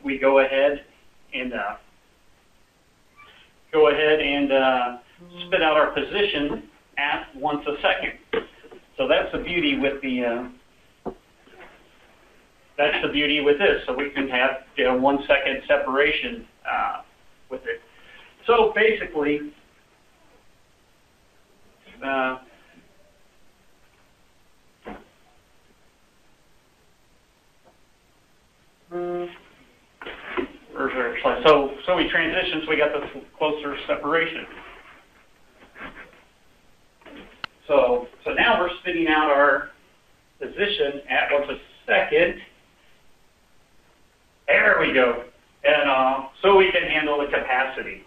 we go ahead and spit out our position at once a second. So that's the beauty with the this. So we can have 1 second separation with it. So basically, so we transition, so we got the closer separation. So now we're spitting out our position at once a second. There we go. And so we can handle the capacity.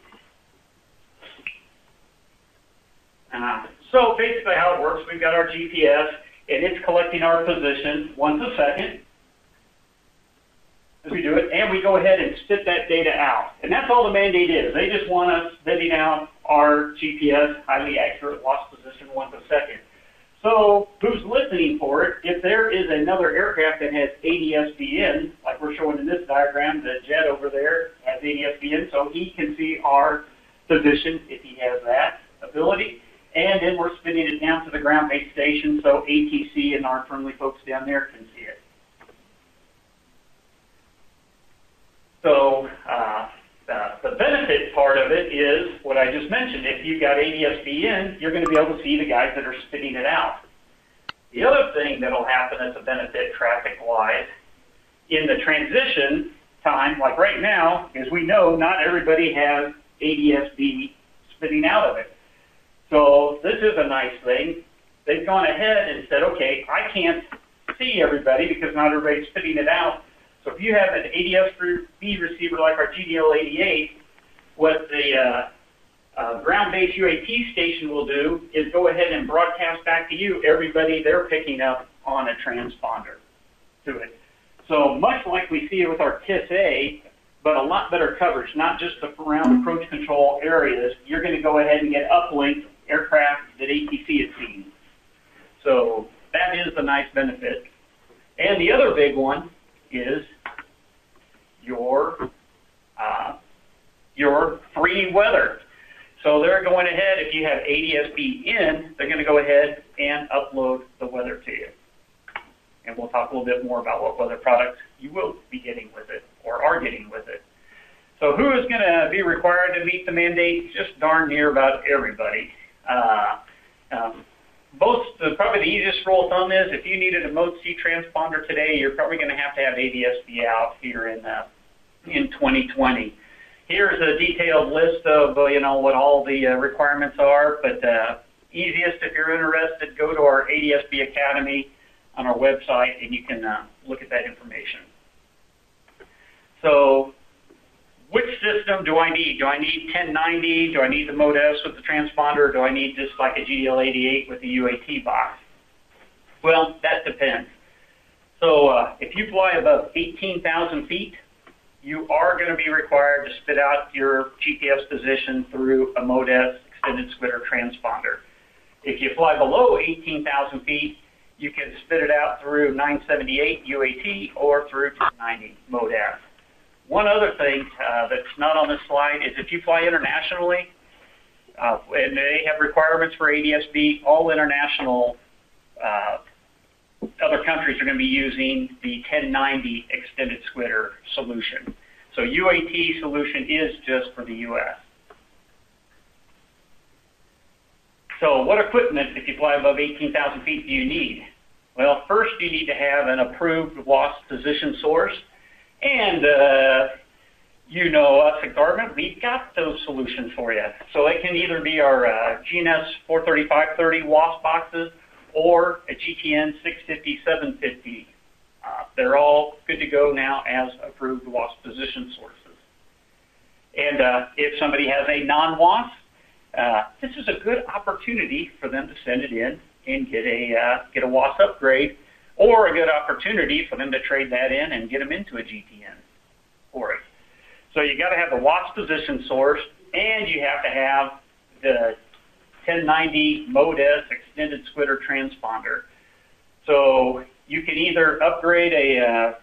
So basically how it works, we've got our GPS, and it's collecting our position once a second as we do it, and we go ahead and spit that data out. And that's all the mandate is. They just want us spitting out our GPS, highly accurate loss position once a second. So who's listening for it? If there is another aircraft that has ADSB1, like we're showing in this diagram, the jet over there has ADSB1, so he can see our position if he has that ability. And then we're spitting it down to the ground-based station so ATC and our friendly folks down there can see it. So the benefit part of it is what I just mentioned. If you've got ADSB1, you're going to be able to see the guys that are spitting it out. The other thing that will happen as a benefit traffic-wise, in the transition time, like right now, as we know, not everybody has ADSB spitting out of it. So this is a nice thing. They've gone ahead and said, okay, I can't see everybody because not everybody's spitting it out. So if you have an ADSB receiver like our GDL88, what the ground-based UAT station will do is go ahead and broadcast back to you everybody they're picking up on a transponder to it. So much like we see it with our KISS-A, but a lot better coverage, not just around approach control areas. You're going to go ahead and get uplinked aircraft that ATC has seen. So that is a nice benefit. And the other big one is your free weather. So they're going ahead, if you have ADSB in, they're going to go ahead and upload the weather to you. And we'll talk a little bit more about what weather products you will be getting with it or are getting with it. So who is going to be required to meet the mandate? Just darn near about everybody. Probably the easiest rule of thumb is if you needed a Mode C transponder today, you're probably going to have ADSB out here in 2020. Here's a detailed list of what all the requirements are, but easiest if you're interested, go to our ADSB Academy on our website and you can look at that information. So which system do I need? Do I need 1090? Do I need the Mode S with the transponder? Or do I need just like a GDL88 with the UAT box? Well, that depends. So if you fly above 18,000 feet, you are going to be required to spit out your GPS position through a Mode S extended splitter transponder. If you fly below 18,000 feet, you can spit it out through 978 UAT or through 1090 Mode S. One other thing that's not on this slide is if you fly internationally, and they have requirements for ADSB, all international other countries are going to be using the 1090 extended splitter solution. So UAT solution is just for the U.S. So what equipment, if you fly above 18,000 feet, do you need? Well, first you need to have an approved WASP position source. And you know us at Garmin, we've got those solutions for you. So it can either be our GNS 43530 WASP boxes or a GTN 650, 750. They're all good to go now as approved WASP position sources. And if somebody has a non-WASP, this is a good opportunity for them to send it in and get a WASP upgrade, or a good opportunity for them to trade that in and get them into a GTN for it. So you got to have the WASP position source, and you have to have the 1090 Mode S extended splitter transponder. So you can either upgrade a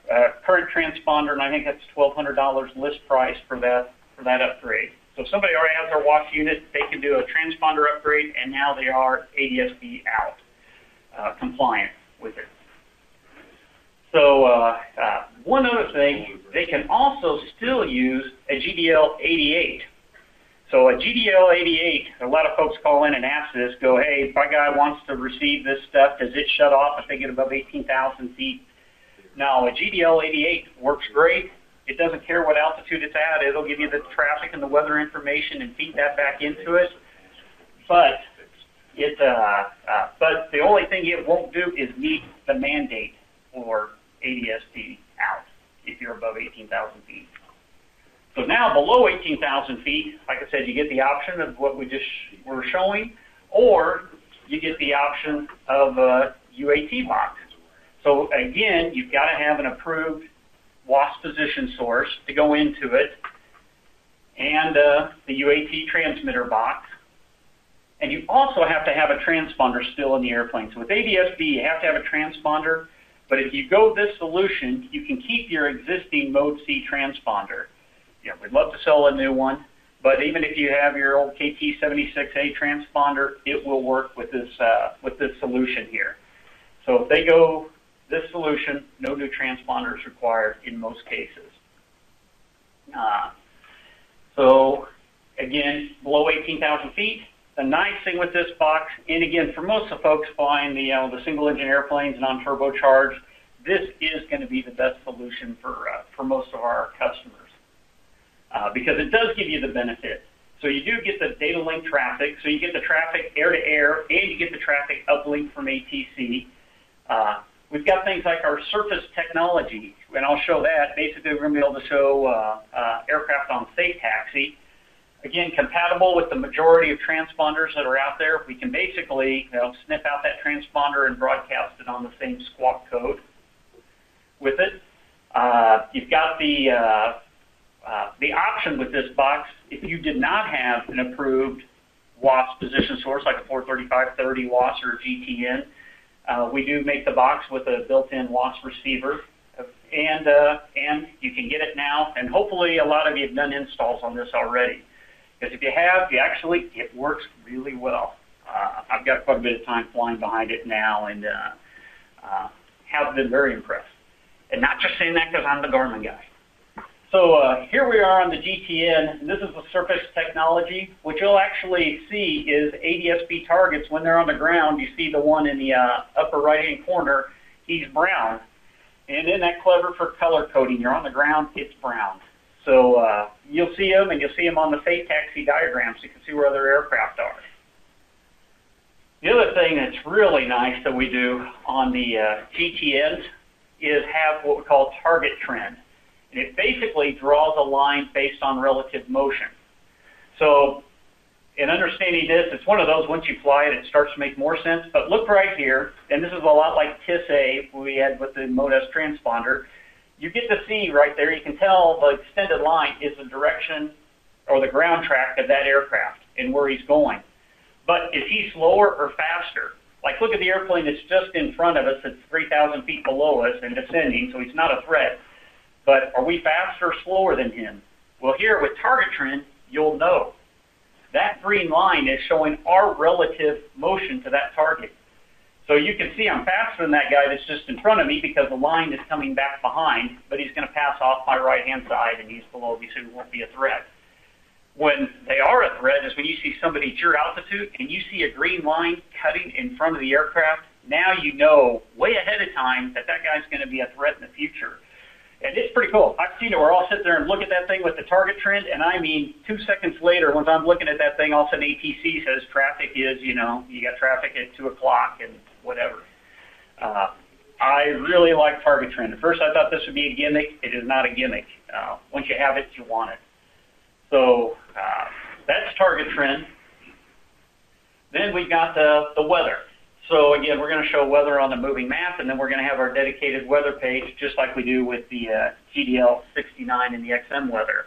current transponder, and I think that's $1,200 list price for that upgrade. So if somebody already has their wash unit, they can do a transponder upgrade, and now they are ADSB out, compliant with it. So one other thing, they can also still use a GDL88. So a GDL88, a lot of folks call in and ask this, go, hey, if my guy wants to receive this stuff, does it shut off if they get above 18,000 feet? No, a GDL88 works great. It doesn't care what altitude it's at. It'll give you the traffic and the weather information and feed that back into it. But the only thing it won't do is meet the mandate for ADSB out if you're above 18,000 feet. So now below 18,000 feet, like I said, you get the option of what we just were showing, or you get the option of a UAT box. So again, you've got to have an approved WASP position source to go into it, and the UAT transmitter box. And you also have to have a transponder still in the airplane. So with ADSB, you have to have a transponder, but if you go this solution, you can keep your existing Mode C transponder. Yeah, we'd love to sell a new one, but even if you have your old KT76A transponder, it will work with this solution here. So if they go this solution, no new transponder is required in most cases. So again, below 18,000 feet. The nice thing with this box, and again, for most of the folks flying the single engine airplanes non-turbocharged, this is going to be the best solution for most of our customers. Because it does give you the benefit. So you do get the data link traffic, so you get the traffic air-to-air, and you get the traffic uplink from ATC. We've got things like our surface technology, and I'll show that. Basically, we're going to be able to show aircraft on safe taxi. Again, compatible with the majority of transponders that are out there. We can basically sniff out that transponder and broadcast it on the same squawk code with it. You've got the option with this box, if you did not have an approved WASP position source like a 43530 WASP or GTN, we do make the box with a built-in WASP receiver, and you can get it now, and hopefully a lot of you have done installs on this already. Because if you have, it works really well. I've got quite a bit of time flying behind it now, and have been very impressed. And not just saying that because I'm the Garmin guy. So here we are on the GTN, and this is the surface technology. What you'll actually see is ADSB targets when they're on the ground. You see the one in the upper right-hand corner, he's brown. And isn't that clever for color coding? You're on the ground, it's brown. So you'll see them, and you'll see them on the safe taxi diagram, so you can see where other aircraft are. The other thing that's really nice that we do on the GTNs is have what we call target trend. And it basically draws a line based on relative motion. So in understanding this, it's one of those, once you fly it, it starts to make more sense. But look right here, and this is a lot like TIS-A we had with the Mode S transponder. You get to see right there, you can tell the extended line is the direction or the ground track of that aircraft and where he's going. But is he slower or faster? Like, look at the airplane that's just in front of us, it's 3,000 feet below us and descending, so he's not a threat. But are we faster or slower than him? Well, here with target trend, you'll know. That green line is showing our relative motion to that target. So you can see I'm faster than that guy that's just in front of me because the line is coming back behind, but he's going to pass off my right-hand side and he's below me, so he won't be a threat. When they are a threat is when you see somebody at your altitude and you see a green line cutting in front of the aircraft. Now you know way ahead of time that that guy's going to be a threat in the future. And it's pretty cool. I've seen it where I'll sit there and look at that thing with the target trend, and I mean 2 seconds later, once I'm looking at that thing, all of a sudden ATC says traffic is, you got traffic at 2 o'clock and whatever. I really like target trend. At first I thought this would be a gimmick. It is not a gimmick. Once you have it, you want it. So that's target trend. Then we've got the weather. So again, we're going to show weather on the moving map, and then we're going to have our dedicated weather page, just like we do with the GDL69 and the XM weather.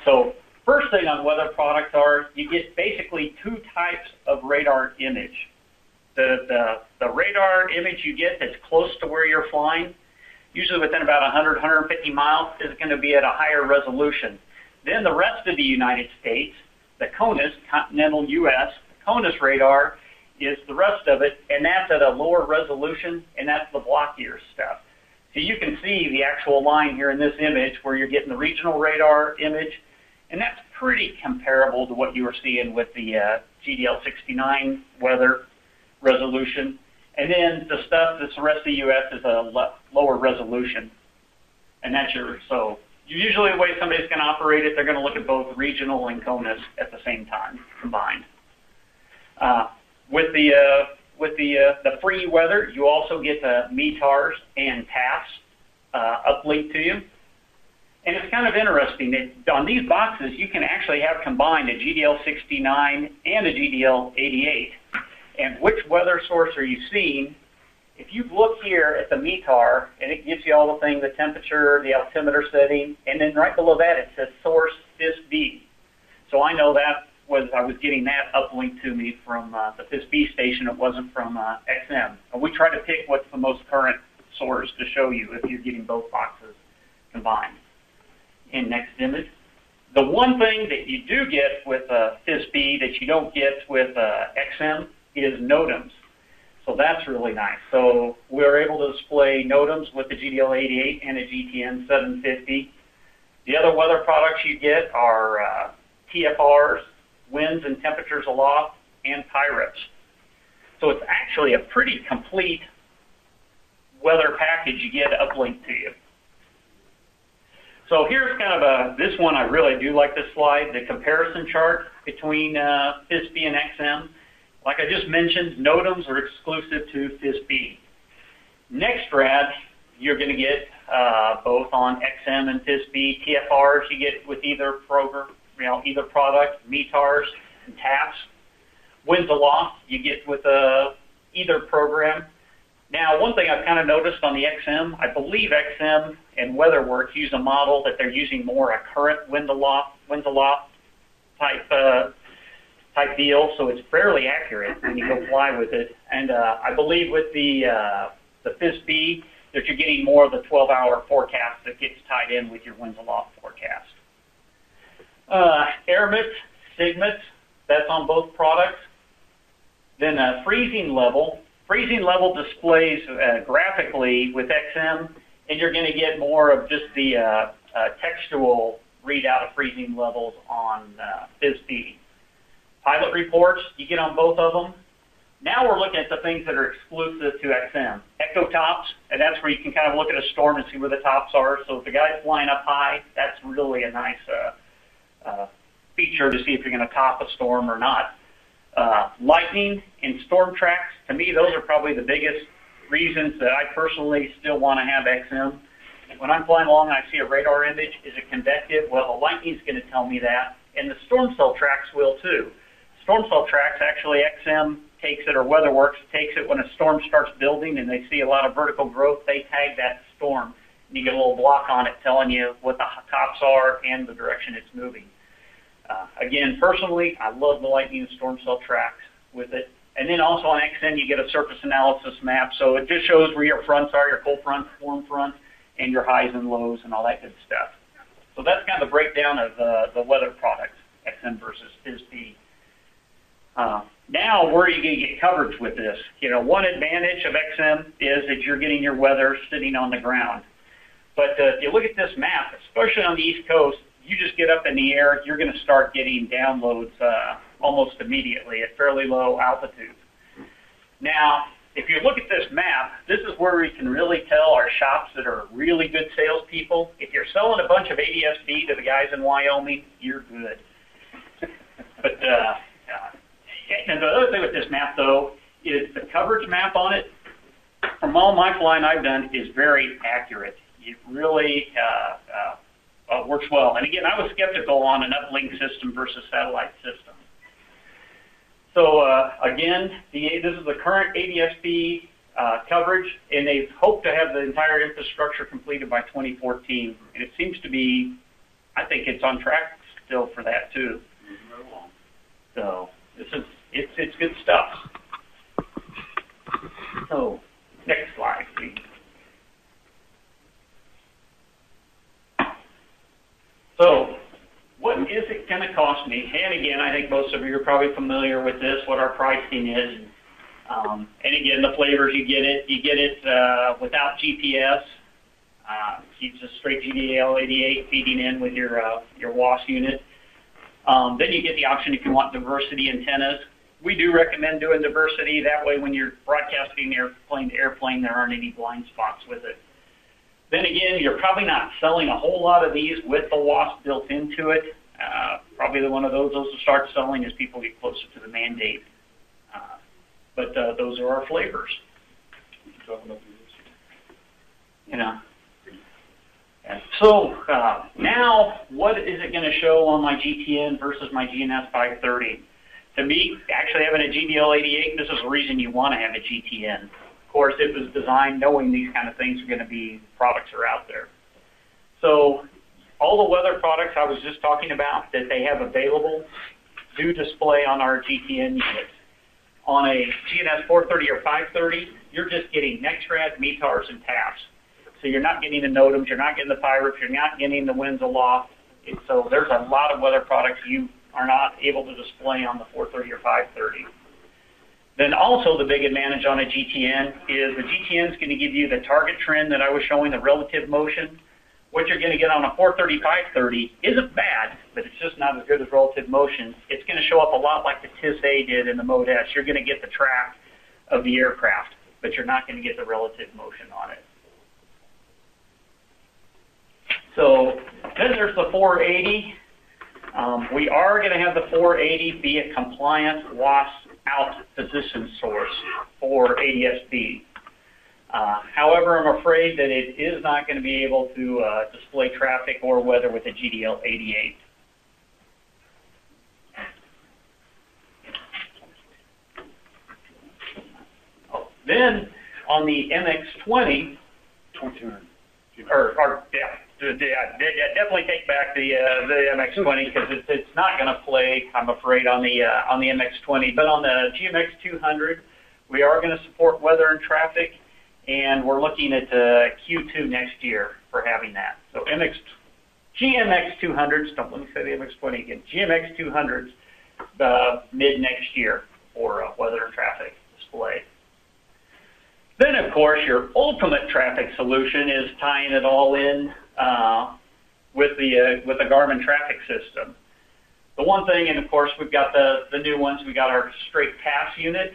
So first thing on weather products are you get basically 2 types of radar image. the radar image you get that's close to where you're flying, usually within about 100, 150 miles, is going to be at a higher resolution. Then the rest of the United States, the CONUS, continental U.S., the CONUS radar is the rest of it, and that's at a lower resolution, and that's the blockier stuff. So you can see the actual line here in this image where you're getting the regional radar image, and that's pretty comparable to what you were seeing with the GDL69 weather resolution. And then the stuff that's the rest of the U.S. is a lower resolution. And that's so usually the way somebody's going to operate it, they're going to look at both regional and CONUS at the same time, combined. With the free weather, you also get the METARs and TAFs uplinked to you. And it's kind of interesting that on these boxes, you can actually have combined a GDL69 and a GDL88. And which weather source are you seeing? If you look here at the METAR, and it gives you all the things, the temperature, the altimeter setting, and then right below that it says source FISB. So I know that I was getting that uplinked to me from the FISB station. It wasn't from XM. And we try to pick what's the most current source to show you if you're getting both boxes combined. In next image. The one thing that you do get with FISB that you don't get with XM is NOTAMs. So that's really nice. So we're able to display NOTAMs with the GDL88 and a GTN 750. The other weather products you get are TFRs, winds and temperatures aloft, and PIREPs. So it's actually a pretty complete weather package you get uplinked to you. So here's kind of this one, I really do like this slide, the comparison chart between FISB and XM. Like I just mentioned, NOTAMs are exclusive to FISB. NextRad, you're going to get both on XM and FISB. TFRs you get with either program, either product, METARs and TAFs. Winds aloft you get with either program. Now, one thing I've kind of noticed on the XM, I believe XM and WeatherWorks use a model that they're using more a current winds aloft type deal, so it's fairly accurate when you go fly with it. And I believe with the FISB that you're getting more of the 12-hour forecast that gets tied in with your winds aloft forecast. AirMIT, SIGMIT, that's on both products. Then freezing level. Freezing level displays graphically with XM, and you're going to get more of just the textual readout of freezing levels on FISB. Pilot reports, you get on both of them. Now we're looking at the things that are exclusive to XM. Echo tops, and that's where you can kind of look at a storm and see where the tops are. So if the guy's flying up high, that's really a nice feature to see if you're going to top a storm or not. Lightning and storm tracks, to me, those are probably the biggest reasons that I personally still want to have XM. When I'm flying along and I see a radar image, is it convective? Well, the lightning's going to tell me that, and the storm cell tracks will too. Storm cell tracks, actually XM takes it, or WeatherWorks takes it when a storm starts building and they see a lot of vertical growth, they tag that storm, and you get a little block on it telling you what the tops are and the direction it's moving. Again, personally, I love the lightning and storm cell tracks with it. And then also on XM, you get a surface analysis map. So it just shows where your fronts are, your cold front, warm front, and your highs and lows and all that good stuff. So that's kind of the breakdown of the weather products, XM versus FISB. Now, where are you going to get coverage with this? One advantage of XM is that you're getting your weather sitting on the ground. But if you look at this map, especially on the East Coast, you just get up in the air, you're going to start getting downloads almost immediately at fairly low altitudes. Now, if you look at this map, this is where we can really tell our shops that are really good salespeople. If you're selling a bunch of ADSB to the guys in Wyoming, you're good. But and the other thing with this map, though, is the coverage map on it, from all my flying I've done, is very accurate. It really works well. And again, I was skeptical on an uplink system versus satellite system. So again, this is the current ADSB coverage, and they hope to have the entire infrastructure completed by 2014. And it seems to be, I think it's on track still for that too. So it's good stuff. So, next slide, please. So, what is it going to cost me? And again, I think most of you are probably familiar with this, what our pricing is. And again, the flavors, you get it without GPS. Keeps a straight GDL88 feeding in with your WAS unit. Then you get the option if you want diversity antennas. We do recommend doing diversity. That way when you're broadcasting airplane to airplane, there aren't any blind spots with it. Then again, you're probably not selling a whole lot of these with the WAS built into it. Probably one of those will start selling as people get closer to the mandate. But those are our flavors. You know. And so now, what is it going to show on my GTN versus my GNS 530? To me, actually having a GDL88, this is the reason you want to have a GTN. Of course, it was designed knowing these kind of things are going to be, products are out there. So all the weather products I was just talking about that they have available do display on our GTN units. On a GNS 430 or 530, you're just getting NextRad, METARs, and TAPs. So you're not getting the NOTAMs, you're not getting the pirates, you're not getting the winds aloft. So there's a lot of weather products you are not able to display on the 430 or 530. Then also the big advantage on a GTN is the GTN is going to give you the target trend that I was showing, the relative motion. What you're going to get on a 430, 530 isn't bad, but it's just not as good as relative motion. It's going to show up a lot like the TIS-A did in the Mode S. You're going to get the track of the aircraft, but you're not going to get the relative motion on it. So then there's the 480. We are going to have the 480 be a compliant WAS out position source for ADSB. However, I'm afraid that it is not going to be able to display traffic or weather with a GDL88. Oh, then on the MX20, definitely take back the MX20 because it's not going to play, I'm afraid, on the MX20. But on the GMX200, we are going to support weather and traffic, and we're looking at Q2 next year for having that. So GMX200s, don't let me say the MX20 again, GMX200s mid next year for weather and traffic display. Then, of course, your ultimate traffic solution is tying it all in with the Garmin traffic system. The one thing, and of course, we've got the new ones. We got our straight pass unit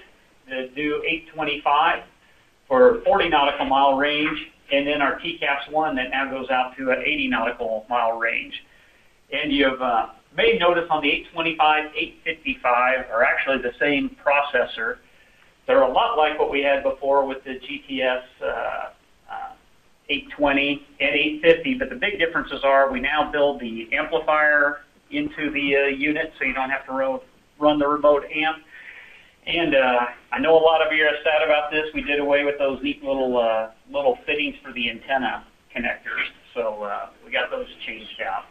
that do 825 for 40 nautical mile range, and then our TCAPS 1 that now goes out to an 80 nautical mile range. And you've may notice on the 825, 855 are actually the same processor. They're a lot like what we had before with the GTS 820 and 850, but the big differences are we now build the amplifier into the unit so you don't have to run the remote amp. And I know a lot of you are sad about this. We did away with those neat little fittings for the antenna connectors, so we got those changed out.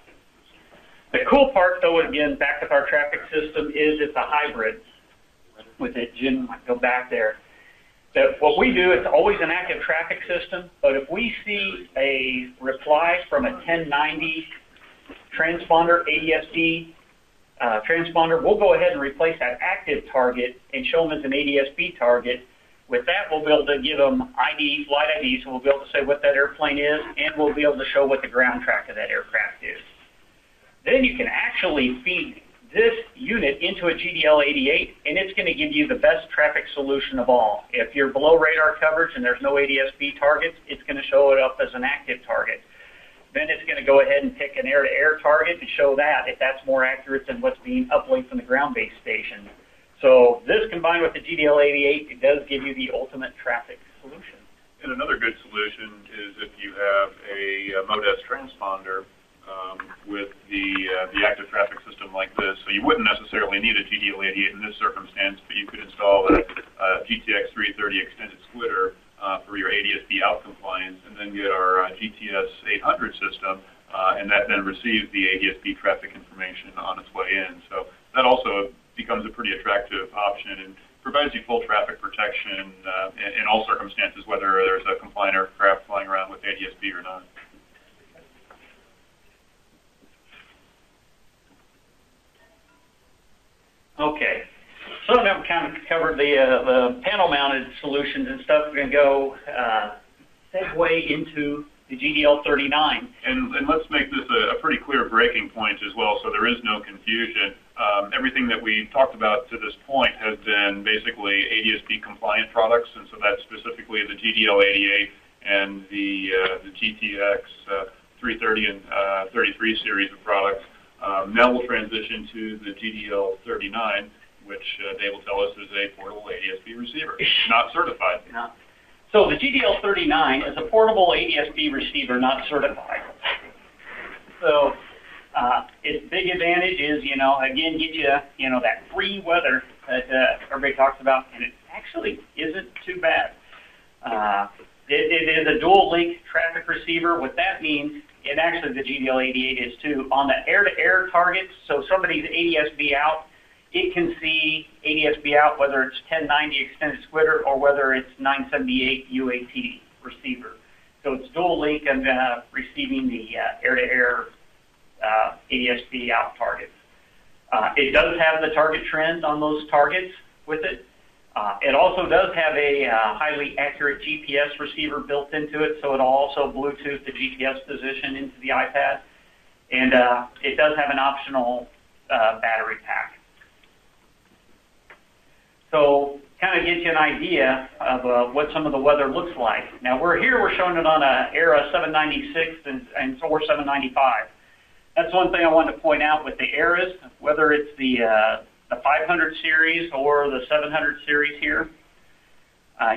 The cool part, though, again, back with our traffic system, is it's a hybrid. With it, Jim might go back there. That what we do, it's always an active traffic system, but if we see a reply from a 1090 transponder, ADSB transponder, we'll go ahead and replace that active target and show them as an ADSB target. With that, we'll be able to give them ID, flight ID, so we'll be able to say what that airplane is, and we'll be able to show what the ground track of that aircraft is. Then you can actually feed this unit into a GDL88, and it's going to give you the best traffic solution of all. If you're below radar coverage and there's no ADSB targets, it's going to show it up as an active target. Then it's going to go ahead and pick an air-to-air target and show that if that's more accurate than what's being uplinked from the ground-based station. So this combined with the GDL88, it does give you the ultimate traffic solution. And another good solution is if you have a Mode S transponder with the active traffic system like this. So you wouldn't necessarily need a GDL88 in this circumstance, but you could install a GTX 330 extended splitter for your ADSB out compliance, and then get our GTS 800 system, and that then receives the ADSB traffic information on its way in. So that also becomes a pretty attractive option. And provides you full traffic protection in all circumstances, whether there's a compliant aircraft flying around with ADSB or not. Okay, so now we've kind of covered the panel-mounted solutions and stuff. We're going to go segue into the GDL39. And let's make this a pretty clear breaking point as well, so there is no confusion. Everything that we talked about to this point has been basically ADSB compliant products, and so that's specifically the GDL88 and the GTX 330 and 33 series of products. Now we'll transition to the GDL39, which they will tell us is a portable ADSB receiver, not certified. No. So the GDL39 is a portable ADSB receiver, not certified. So its big advantage is, again, get you, that free weather that everybody talks about, and it actually isn't too bad. It is a dual link traffic receiver. What that means, and actually the GDL88 is too, on the air-to-air targets, so somebody's ADSB out, it can see ADSB out, whether it's 1090 extended squitter or whether it's 978 UAT receiver. So it's dual link and receiving the air-to-air ADSB out targets. It does have the target trend on those targets with it. It also does have a highly accurate GPS receiver built into it, so it'll also Bluetooth the GPS position into the iPad. And it does have an optional battery pack. So kind of gives you an idea of what some of the weather looks like. Now we're showing it on a ERA 796 or 795. That's one thing I wanted to point out with the ERAs, whether it's the 500 series or the 700 series here.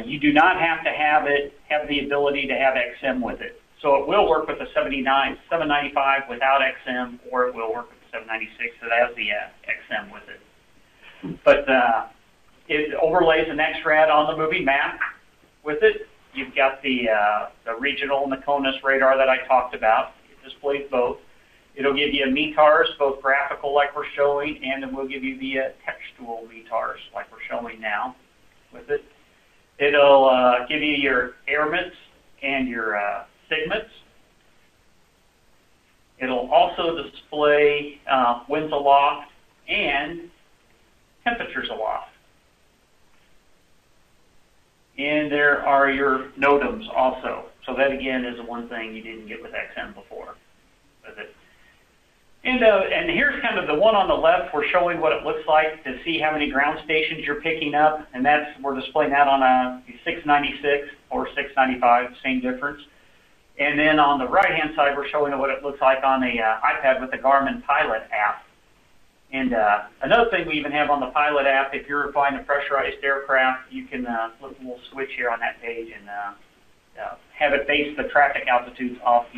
You do not have to have the ability to have XM with it. So it will work with the 795 without XM, or it will work with the 796 that has the XM with it. But it overlays an XRAD on the moving map with it. You've got the regional and the CONUS radar that I talked about. It displays both. It'll give you METARs, both graphical like we're showing, and then we'll give you the textual METARs like we're showing now with it. It'll give you your airmits and your sigmets. It'll also display winds aloft and temperatures aloft. And there are your NOTAMs also. So that again is the one thing you didn't get with XM before. And here's kind of the one on the left. We're showing what it looks like to see how many ground stations you're picking up, and we're displaying that on a 696 or 695, same difference. And then on the right-hand side, we're showing what it looks like on the iPad with the Garmin Pilot app. And another thing we even have on the Pilot app, if you're flying a pressurized aircraft, you can flip a little switch here on that page and have it base the traffic altitudes off a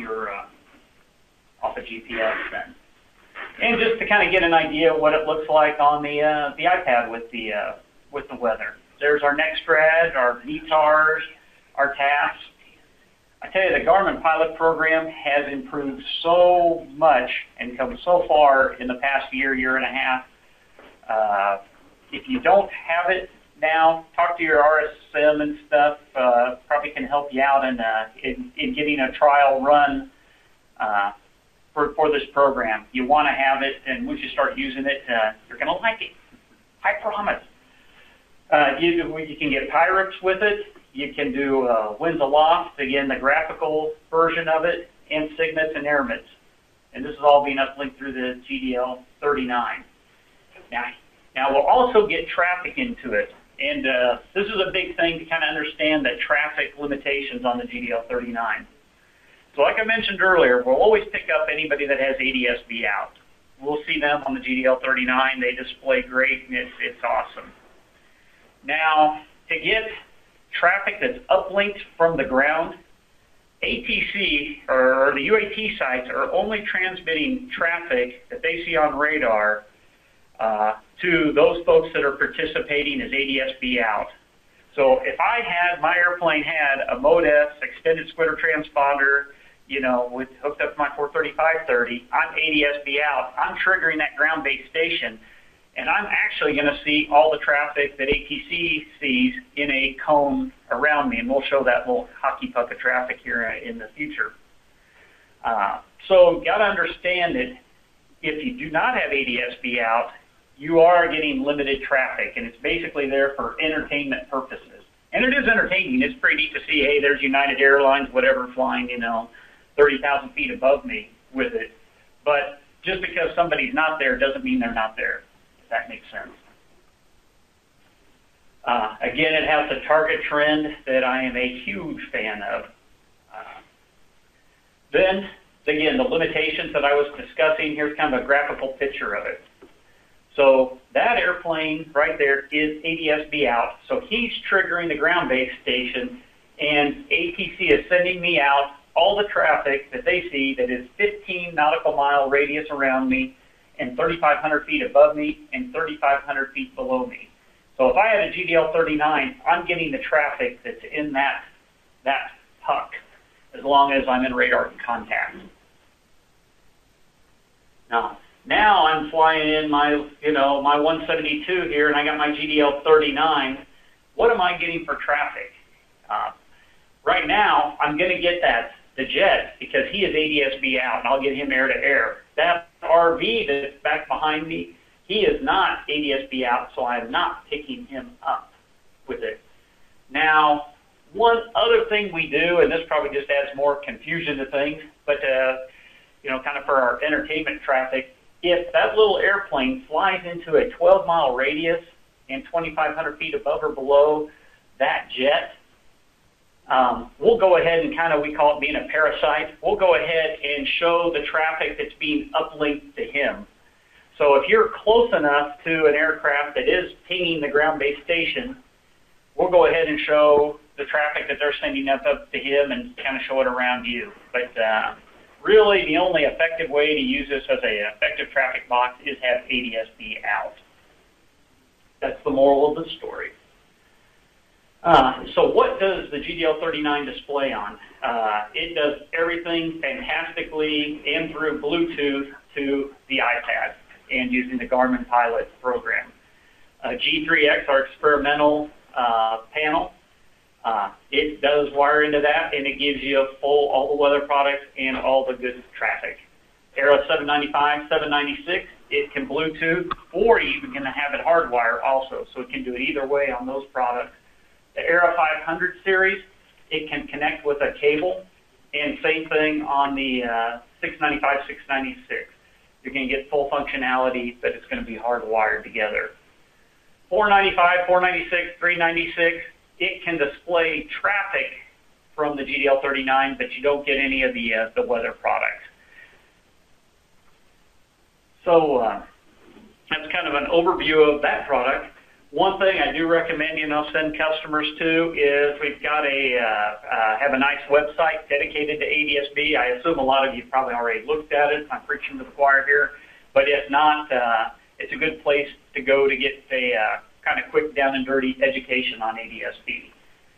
GPS then. And just to kind of get an idea of what it looks like on the iPad with the weather. There's our NextRad, our METARs, our TAFs. I tell you, the Garmin Pilot program has improved so much and come so far in the past year and a half. If you don't have it now, talk to your RSM and stuff. Probably can help you out in getting a trial run for this program. You want to have it, and once you start using it, you're going to like it. I promise. You can get Pyrex with it. You can do winds aloft, again, the graphical version of it, and signets and airmits. And this is all being uplinked through the GDL39. Now we'll also get traffic into it. And this is a big thing to kind of understand the traffic limitations on the GDL39. So like I mentioned earlier, we'll always pick up anybody that has ADSB out. We'll see them on the GDL39. They display great, and it's awesome. Now, to get traffic that's uplinked from the ground, ATC, or the UAT sites, are only transmitting traffic that they see on radar to those folks that are participating as ADSB out. So if my airplane had a MODES extended squitter transponder, hooked up to my 435-30, I'm ADSB out, I'm triggering that ground-based station. And I'm actually going to see all the traffic that ATC sees in a cone around me, and we'll show that little hockey puck of traffic here in the future. So got to understand that if you do not have ADSB out, you are getting limited traffic, and it's basically there for entertainment purposes. And it is entertaining. It's pretty neat to see, hey, there's United Airlines, whatever, flying, 30,000 feet above me with it. But just because somebody's not there doesn't mean they're not there, if that makes sense. Again, it has the target trend that I am a huge fan of. Then, again, the limitations that I was discussing, here's kind of a graphical picture of it. So that airplane right there is ADSB out, so he's triggering the ground-based station, and ATC is sending me out all the traffic that they see that is 15 nautical mile radius around me and 3,500 feet above me and 3,500 feet below me. So if I had a GDL-39, I'm getting the traffic that's in that puck as long as I'm in radar contact. Now I'm flying in my 172 here, and I got my GDL-39. What am I getting for traffic? Right now, I'm going to get the jet, because he is ADSB out, and I'll get him air to air. That RV that's back behind me, he is not ADSB out, so I'm not picking him up with it. Now, one other thing we do, and this probably just adds more confusion to things, but kind of for our entertainment traffic, if that little airplane flies into a 12-mile radius and 2,500 feet above or below that jet, we'll go ahead and we call it being a parasite. We'll go ahead and show the traffic that's being uplinked to him. So if you're close enough to an aircraft that is pinging the ground-based station, we'll go ahead and show the traffic that they're sending up to him and kind of show it around you. But really, the only effective way to use this as an effective traffic box is have ADSB out. That's the moral of the story. So what does the GDL-39 display on? It does everything fantastically and through Bluetooth to the iPad and using the Garmin Pilot program. G3X, our experimental panel, it does wire into that, and it gives you all the weather products and all the good traffic. Era 795, 796, it can Bluetooth, or you can have it hardwire also, so it can do it either way on those products. The Era 500 series, it can connect with a cable, and same thing on the 695, 696. You're going to get full functionality, but it's going to be hardwired together. 495, 496, 396, it can display traffic from the GDL-39, but you don't get any of the weather products. So that's kind of an overview of that product. One thing I do recommend send customers to is we've got have a nice website dedicated to ADSB. I assume a lot of you probably already looked at it. I'm preaching to the choir here, but if not, it's a good place to go to get a kind of quick, down and dirty education on ADSB.